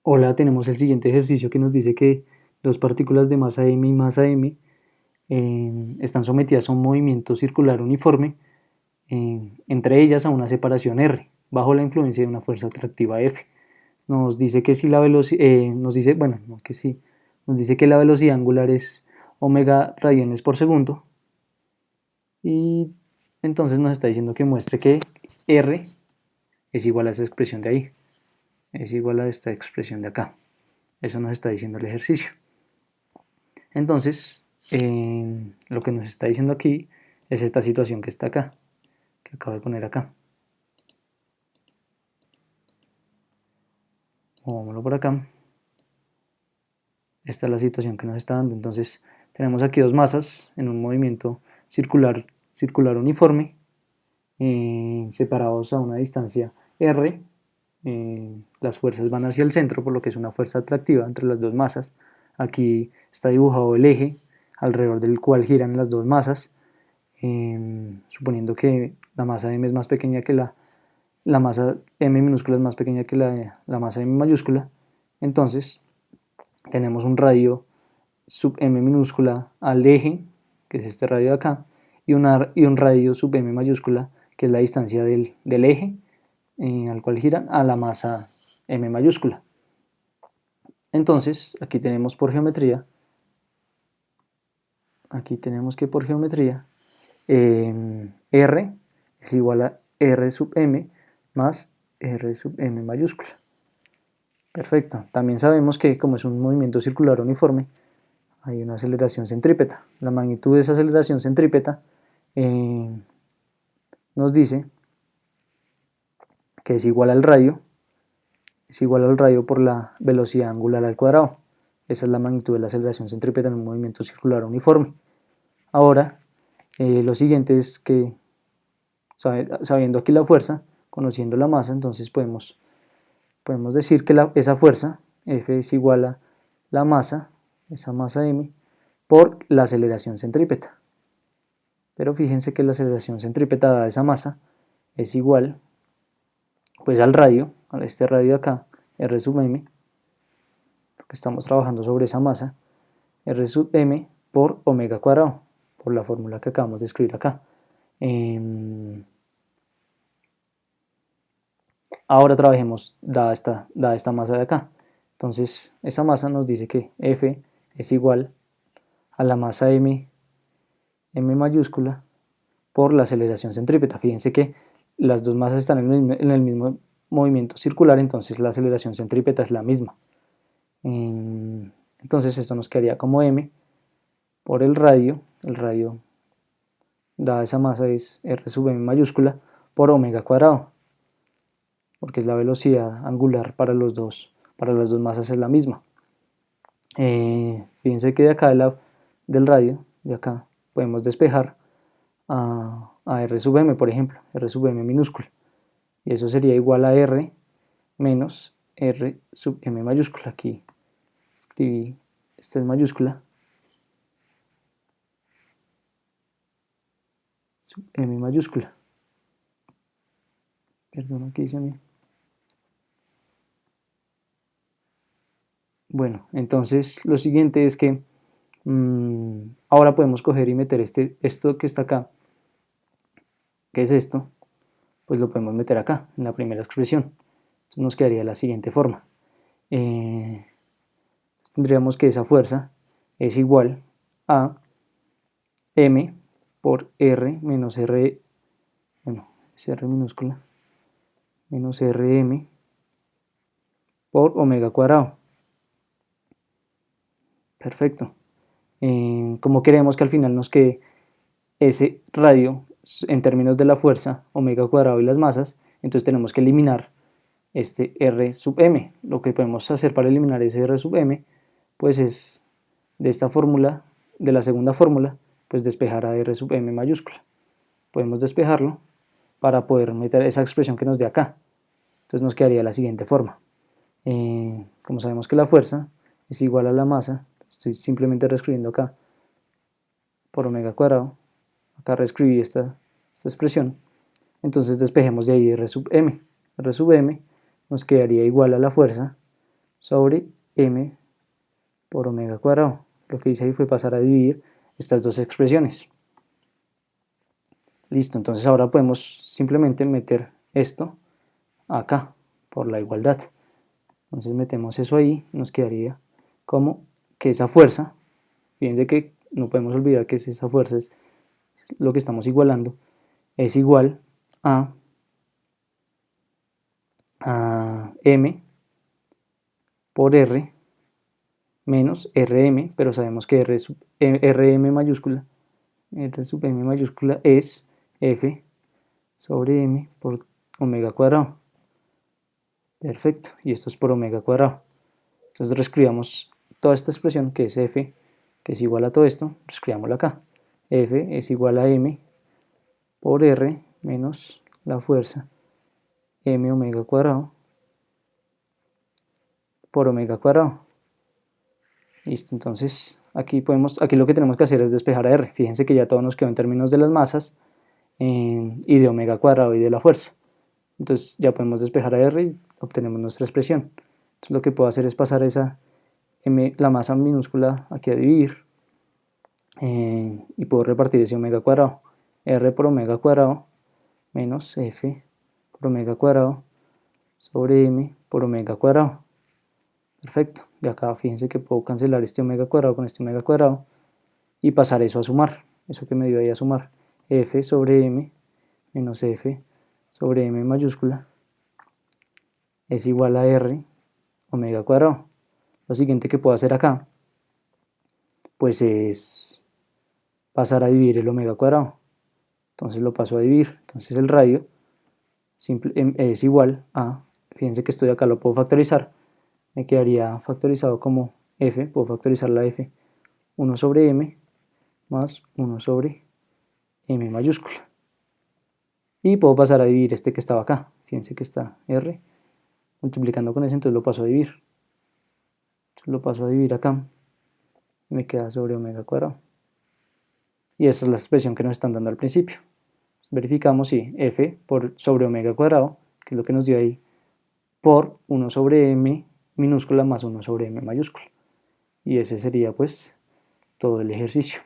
Hola, tenemos el siguiente ejercicio que nos dice que dos partículas de masa m y masa m están sometidas a un movimiento circular uniforme, entre ellas a una separación r, bajo la influencia de una fuerza atractiva F. Nos dice que si la velocidad, nos dice, bueno, no que sí, nos dice que la velocidad angular es omega radiones por segundo, y entonces nos está diciendo que muestre que r es igual a esa expresión de ahí, es igual a esta expresión de acá. Eso nos está diciendo el ejercicio. Entonces, lo que nos está diciendo aquí es esta situación que está acá, que acabo de poner acá. Movámoslo por acá. Esta es la situación que nos está dando. Entonces, tenemos aquí dos masas en un movimiento circular uniforme, separados a una distancia r. Las fuerzas van hacia el centro, por lo que es una fuerza atractiva entre las dos masas. Aquí está dibujado el eje alrededor del cual giran las dos masas. Suponiendo que la masa m es más pequeña que la masa m minúscula es más pequeña que la masa m mayúscula, entonces tenemos un radio sub m minúscula al eje, que es este radio de acá, y un radio sub m mayúscula, que es la distancia del eje al cual giran, a la masa m mayúscula. Entonces, aquí tenemos que por geometría, R es igual a R sub m más R sub m mayúscula. Perfecto. También sabemos que como es un movimiento circular uniforme, hay una aceleración centrípeta. La magnitud de esa aceleración centrípeta nos dice que es igual al radio por la velocidad angular al cuadrado. Esa es la magnitud de la aceleración centrípeta en un movimiento circular uniforme. Ahora, lo siguiente es que sabiendo aquí la fuerza, conociendo la masa, entonces podemos decir que esa fuerza, F es igual a la masa, esa masa m, por la aceleración centrípeta. Pero fíjense que la aceleración centrípeta dada esa masa es igual pues al radio, a este radio de acá, R sub m, porque estamos trabajando sobre esa masa, R sub m por omega cuadrado, por la fórmula que acabamos de escribir acá. Ahora trabajemos dada esta masa de acá. Entonces, esa masa nos dice que F es igual a la masa m mayúscula, por la aceleración centrípeta. Fíjense que las dos masas están en el mismo movimiento circular, entonces la aceleración centrípeta es la misma. Entonces esto nos quedaría como m por el radio dada esa masa es r sub m mayúscula por omega cuadrado, porque es la velocidad angular para las dos masas es la misma. Fíjense que de acá del radio, de acá, podemos despejar a r sub m, por ejemplo, r sub m minúscula. Y eso sería igual a r menos r sub m mayúscula. Aquí escribí, esta es mayúscula, sub m mayúscula. Perdón, aquí dice a mí. Bueno, entonces lo siguiente es que ahora podemos coger y meter esto que está acá, que es esto, pues lo podemos meter acá, en la primera expresión. Entonces nos quedaría de la siguiente forma. Tendríamos que esa fuerza es igual a m por r menos r, bueno, es r minúscula, menos rm por omega cuadrado. Perfecto. Como queremos que al final nos quede ese radio en términos de la fuerza, omega cuadrado y las masas, entonces tenemos que eliminar este r sub m. Lo que podemos hacer para eliminar ese r sub m, pues es de esta fórmula, de la segunda fórmula, pues despejar a r sub m mayúscula. Podemos despejarlo para poder meter esa expresión que nos dé acá. Entonces nos quedaría de la siguiente forma. Como sabemos que la fuerza es igual a la masa, estoy simplemente reescribiendo acá por omega cuadrado, acá reescribí esta expresión, entonces despejemos de ahí r sub m. R sub m nos quedaría igual a la fuerza sobre m por omega cuadrado. Lo que hice ahí fue pasar a dividir estas dos expresiones. Listo, entonces ahora podemos simplemente meter esto acá por la igualdad. Entonces metemos eso ahí, nos quedaría como que esa fuerza, fíjense que no podemos olvidar que esa fuerza es lo que estamos igualando, es igual a m por r menos rm, pero sabemos que rm mayúscula, r sub m mayúscula es f sobre m por omega cuadrado. Perfecto, y esto es por omega cuadrado. Entonces reescribamos toda esta expresión que es f, que es igual a todo esto, reescribámosla acá. F es igual a m por r menos la fuerza m omega cuadrado por omega cuadrado. Listo, entonces aquí lo que tenemos que hacer es despejar a r. Fíjense que ya todo nos quedó en términos de las masas y de omega cuadrado y de la fuerza. Entonces ya podemos despejar a r y obtenemos nuestra expresión. Entonces lo que puedo hacer es pasar la masa minúscula aquí a dividir y puedo repartir ese omega cuadrado. R por omega cuadrado menos f por omega cuadrado sobre m por omega cuadrado. Perfecto, y acá fíjense que puedo cancelar este omega cuadrado con este omega cuadrado y pasar eso a sumar, eso que me dio ahí a sumar, f sobre m menos f sobre m mayúscula es igual a r omega cuadrado. Lo siguiente que puedo hacer acá pues es pasar a dividir el omega cuadrado. Entonces lo paso a dividir. Entonces el radio es igual a, fíjense que esto de acá lo puedo factorizar, me quedaría factorizado como f, puedo factorizar la f, 1 sobre m más 1 sobre m mayúscula. Y puedo pasar a dividir este que estaba acá, fíjense que está r, multiplicando con ese, entonces lo paso a dividir. Entonces lo paso a dividir acá, y me queda sobre omega cuadrado. Y esta es la expresión que nos están dando al principio. Verificamos si f sobre omega cuadrado, que es lo que nos dio ahí, por 1 sobre m minúscula más 1 sobre m mayúscula. Y ese sería pues todo el ejercicio.